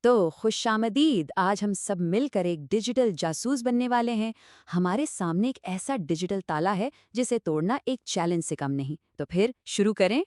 تو خوش آمدید، آج ہم سب مل کر ایک ڈیجیٹل جاسوس بننے والے ہیں۔ ہمارے سامنے ایک ایسا ڈیجیٹل تالا ہے جسے توڑنا ایک چیلنج سے کم نہیں۔ تو پھر شروع کریں۔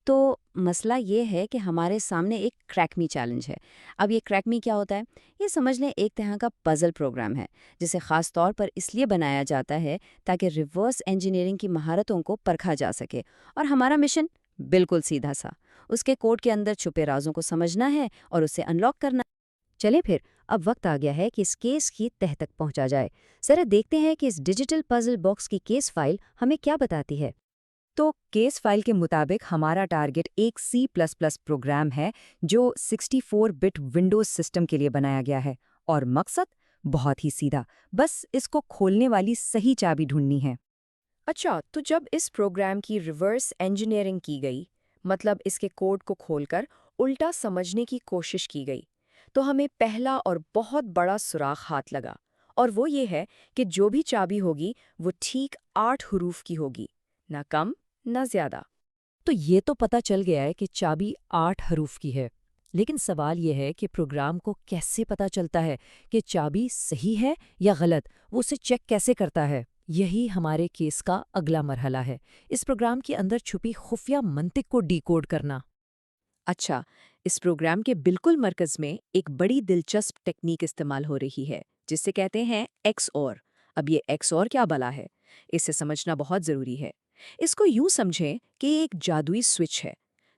تو مسئلہ یہ ہے کہ ہمارے سامنے ایک کریک می چیلنج ہے۔ اب یہ کریک می کیا ہوتا ہے؟ یہ سمجھ لیں ایک طرح کا پزل پروگرام ہے جسے خاص طور پر اس لیے بنایا جاتا ہے تاکہ ریورس انجینئرنگ کی مہارتوں کو پرکھا جا سکے۔ اور ہمارا مشن بالکل سیدھا سا، اس کے کوڈ کے اندر چھپے رازوں کو سمجھنا ہے اور اسے انلاک کرنا ہے۔ چلیں پھر، اب وقت آ گیا ہے کہ اس کیس کی تہ تک پہنچا جائے۔ ذرا دیکھتے ہیں کہ اس ڈیجیٹل پزل باکس کی کیس فائل ہمیں کیا بتاتی ہے۔ تو کیس فائل کے مطابق ہمارا ٹارگٹ ایک C++ پروگرام ہے جو 64 بٹ ونڈوز سسٹم کے لیے بنایا گیا ہے، اور مقصد بہت ہی سیدھا، بس اس کو کھولنے والی صحیح چابی ڈھونڈنی ہے۔ اچھا، تو جب اس پروگرام کی ریورس انجینئرنگ کی گئی، مطلب اس کے کوڈ کو کھول کر الٹا سمجھنے کی کوشش کی گئی، تو ہمیں پہلا اور بہت بڑا سراغ ہاتھ لگا، اور وہ یہ ہے کہ جو بھی چابی ہوگی وہ ٹھیک 8 حروف کی ہوگی، نہ کم نہ زیادہ۔ تو یہ تو پتہ چل گیا ہے کہ چابی 8 حروف کی ہے، لیکن سوال یہ ہے کہ پروگرام کو کیسے پتہ چلتا ہے کہ چابی صحیح ہے یا غلط؟ وہ اسے چیک کیسے کرتا ہے؟ یہی ہمارے کیس کا اگلا مرحلہ ہے، اس پروگرام کے اندر چھپی خفیہ منطق کو ڈی کوڈ کرنا۔ اچھا، اس پروگرام کے بالکل مرکز میں ایک بڑی دلچسپ ٹیکنیک استعمال ہو رہی ہے جسے کہتے ہیں ایکس اور۔ اب یہ ایکس اور کیا بلا ہے؟ اسے سمجھنا بہت ضروری ہے۔ اس کو یوں سمجھیں کہ یہ ایک جادوئی سوئچ ہے۔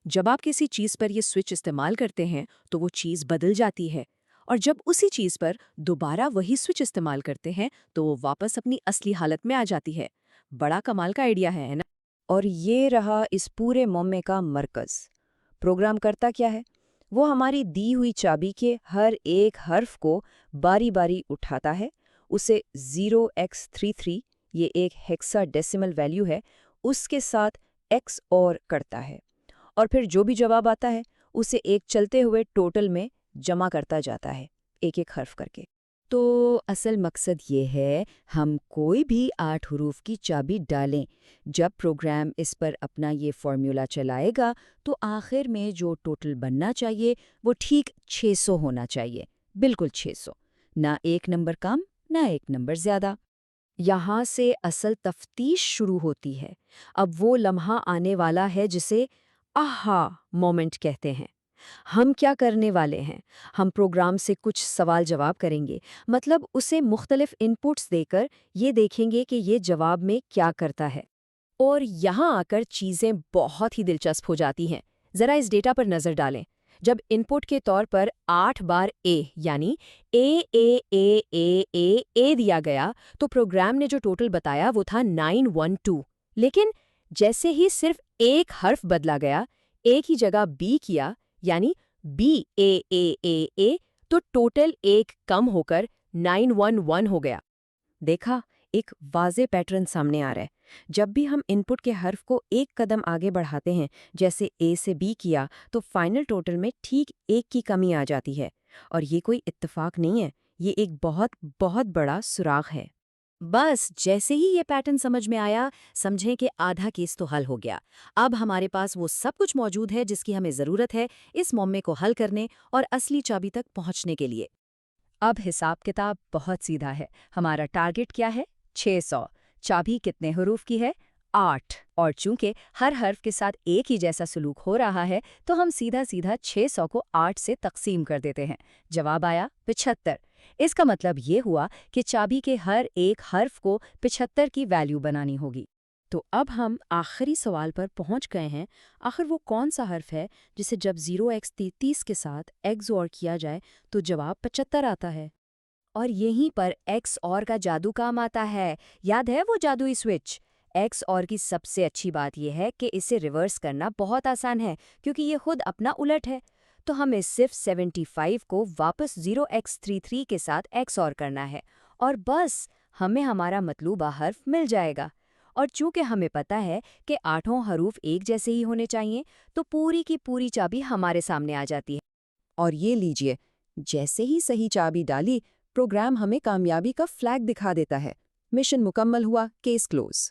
جب آپ کسی چیز پر یہ سوئچ استعمال کرتے ہیں تو وہ چیز بدل جاتی ہے، اور جب اسی چیز پر دوبارہ وہی سوئچ استعمال کرتے ہیں تو وہ واپس اپنی اصلی حالت میں آ جاتی ہے۔ بڑا کمال کا آئیڈیا ہے نا؟ اور یہ رہا اس پورے معمے کا مرکز۔ پروگرام کرتا کیا ہے؟ وہ ہماری دی ہوئی چابی کے ہر ایک حرف کو باری باری اٹھاتا ہے، اسے 0x33، یہ ایک ہیکسا ڈیسیمل ویلیو ہے، اس کے ساتھ ایکس اور کرتا ہے، اور پھر جو بھی جواب آتا ہے اسے ایک چلتے ہوئے ٹوٹل میں جمع کرتا جاتا ہے، ایک ایک حرف کر کے۔ تو اصل مقصد یہ ہے، ہم کوئی بھی 8 حروف کی چابی ڈالیں، جب پروگرام اس پر اپنا یہ فارمولا چلائے گا تو آخر میں جو ٹوٹل بننا چاہیے وہ ٹھیک 600 ہونا چاہیے، بالکل 600، نہ ایک نمبر کم نہ ایک نمبر زیادہ۔ یہاں سے اصل تفتیش شروع ہوتی ہے۔ اب وہ لمحہ آنے والا ہے جسے آہا مومنٹ کہتے ہیں۔ ہم کیا کرنے والے ہیں؟ ہم پروگرام سے کچھ سوال جواب کریں گے، مطلب اسے مختلف ان پٹس دے کر یہ دیکھیں گے کہ یہ جواب میں کیا کرتا ہے۔ اور یہاں آ کر چیزیں بہت ہی دلچسپ ہو جاتی ہیں۔ ذرا اس ڈیٹا پر نظر ڈالیں۔ جب ان پٹ کے طور پر 8 بار اے یعنی اے دیا گیا تو پروگرام نے جو ٹوٹل بتایا وہ تھا 912، لیکن جیسے ہی صرف ایک حرف بدلا گیا، اے کی جگہ بی کیا یعنی اے، تو ٹوٹل ایک کم ہو کر 911 ہو گیا۔ دیکھا، ایک واضح پیٹرن سامنے آ رہا ہے۔ جب بھی ہم ان پٹ کے حرف کو ایک قدم آگے بڑھاتے ہیں، جیسے اے سے بی کیا، تو فائنل ٹوٹل میں ٹھیک ایک کی کمی آ جاتی ہے۔ اور یہ کوئی اتفاق نہیں ہے، یہ ایک بہت بہت بڑا سراغ ہے۔ بس جیسے ہی یہ پیٹرن سمجھ میں آیا، سمجھیں کہ آدھا کیس تو حل ہو گیا۔ اب ہمارے پاس وہ سب کچھ موجود ہے جس کی ہمیں ضرورت ہے اس معمے کو حل کرنے اور اصلی چابی تک پہنچنے کے لیے۔ اب حساب کتاب بہت سیدھا ہے۔ ہمارا ٹارگٹ کیا ہے؟ 600۔ چابی کتنے حروف کی ہے؟ 8۔ اور چونکہ ہر حرف کے ساتھ ایک ہی جیسا سلوک ہو رہا ہے تو ہم سیدھا 600 کو 8 سے تقسیم کر دیتے ہیں۔ جواب آیا 75۔ اس کا مطلب یہ ہوا کہ چابی کے ہر ایک حرف کو 75 کی ویلیو بنانی ہوگی۔ تو اب ہم آخری سوال پر پہنچ گئے ہیں۔ آخر وہ کون سا حرف ہے جسے جب 0x33 کے ساتھ ایکس اور کیا جائے تو جواب 75 آتا ہے؟ اور یہیں پر ایکس اور کا جادو کام آتا ہے۔ یاد ہے وہ جادوئی سوئچ؟ ایکس اور کی سب سے اچھی بات یہ ہے کہ اسے ریورس کرنا بہت آسان ہے کیونکہ یہ خود اپنا الٹ ہے۔ تو ہمیں صرف 75 کو واپس 0x33 کے ساتھ ایکس اور کرنا ہے، اور بس ہمیں ہمارا مطلوبہ حرف مل جائے گا۔ اور چونکہ ہمیں پتہ ہے کہ 8 حروف ایک جیسے ہی ہونے چاہیے تو پوری کی پوری چابی ہمارے سامنے آ جاتی ہے۔ اور یہ لیجئے، جیسے ہی صحیح چابی ڈالی، پروگرام ہمیں کامیابی کا فلیگ دکھا دیتا ہے۔ مشن مکمل ہوا، کیس کلوز۔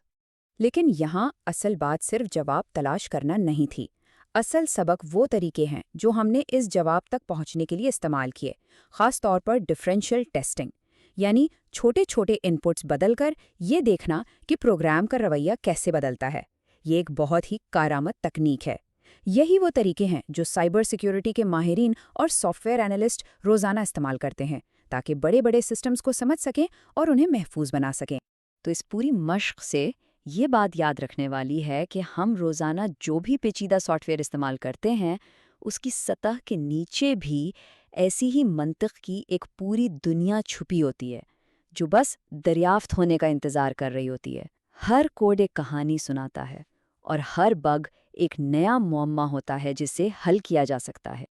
لیکن یہاں اصل بات صرف جواب تلاش کرنا نہیں تھی۔ اصل سبق وہ طریقے ہیں جو ہم نے اس جواب تک پہنچنے کے لیے استعمال کیے، خاص طور پر ڈفرینشیل ٹیسٹنگ، یعنی چھوٹے چھوٹے ان پٹس بدل کر یہ دیکھنا کہ پروگرام کا رویہ کیسے بدلتا ہے۔ یہ ایک بہت ہی کارآمد تکنیک ہے۔ یہی وہ طریقے ہیں جو سائبر سیکیورٹی کے ماہرین اور سافٹ ویئر اینالسٹ روزانہ استعمال کرتے ہیں تاکہ بڑے بڑے سسٹمز کو سمجھ سکیں اور انہیں محفوظ بنا سکیں۔ تو اس پوری مشق سے یہ بات یاد رکھنے والی ہے کہ ہم روزانہ جو بھی پیچیدہ سافٹ ویئر استعمال کرتے ہیں اس کی سطح کے نیچے بھی ایسی ہی منطق کی ایک پوری دنیا چھپی ہوتی ہے جو بس دریافت ہونے کا انتظار کر رہی ہوتی ہے۔ ہر کوڈ ایک کہانی سناتا ہے اور ہر بگ ایک نیا معمہ ہوتا ہے جسے حل کیا جا سکتا ہے۔